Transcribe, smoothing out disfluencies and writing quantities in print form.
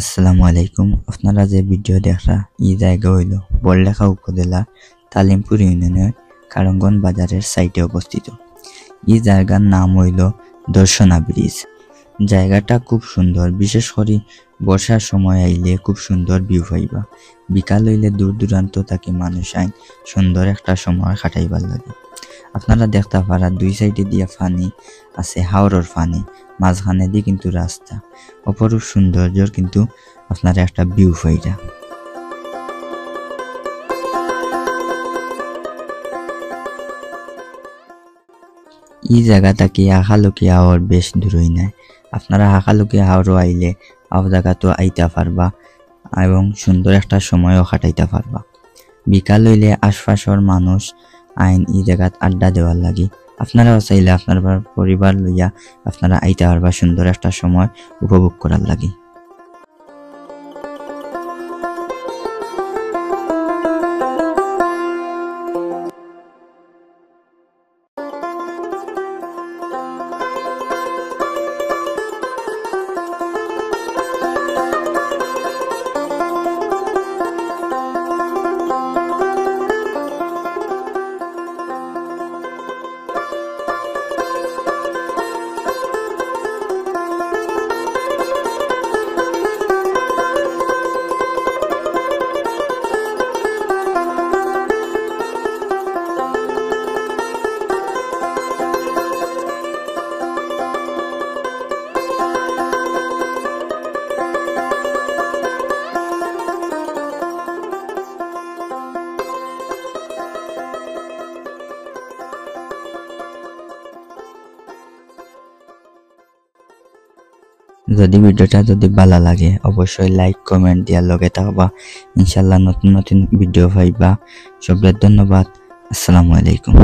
আসসালামু আলাইকুম। আপনারা যে ভিডিও দেখা ই জায়গা হইল বড়লেখা উপজেলা তালিমপুর ইউনিয়নের কারঙ্গন বাজারের সাইটে অবস্থিত। এই জায়গার নাম হইল দর্শনা ব্রিজ। জায়গাটা খুব সুন্দর, বিশেষ করে বর্ষার সময় আইলে খুব সুন্দর ভিউ পাইবা। বিকাল হইলে দূর দূরান্ত থাকি মানুষ আইন সুন্দর একটা সময় কাটাইবার লাগে। আপনারা দেখতে পারা দুই সাইডে দিয়া পানি আছে, হাওড়ের পানি, মাঝখানে দিয়ে কিন্তু রাস্তা, অপরূপ সৌন্দর্যর কিন্তু আপনারা একটা ভিউ পাইরা। এই জায়গাটা কি হাকালুকি হাওর বেশ দূরই নাই। আপনারা হাকালুকি হাওরও আইলে আও জায়গা তো আইতা পারবা এবং সুন্দর একটা সময়ও কাটাইতে পারবা। বিকাল হইলে আশপাশের মানুষ আইন এই জায়গাত আড্ডা দেওয়ার লাগি। আপনারাও চাইলে আপনার পরিবার লইয়া আপনারা আইতে পারবা সুন্দর একটা সময় উপভোগ করার লাগি। যদি ভিডিওটা যদি ভালো লাগে অবশ্যই লাইক কমেন্ট দিয়া লগে থাকবা। ইনশাল্লাহ নতুন নতুন ভিডিও পাইবা। সবাই ধন্যবাদ। আসসালামু আলাইকুম।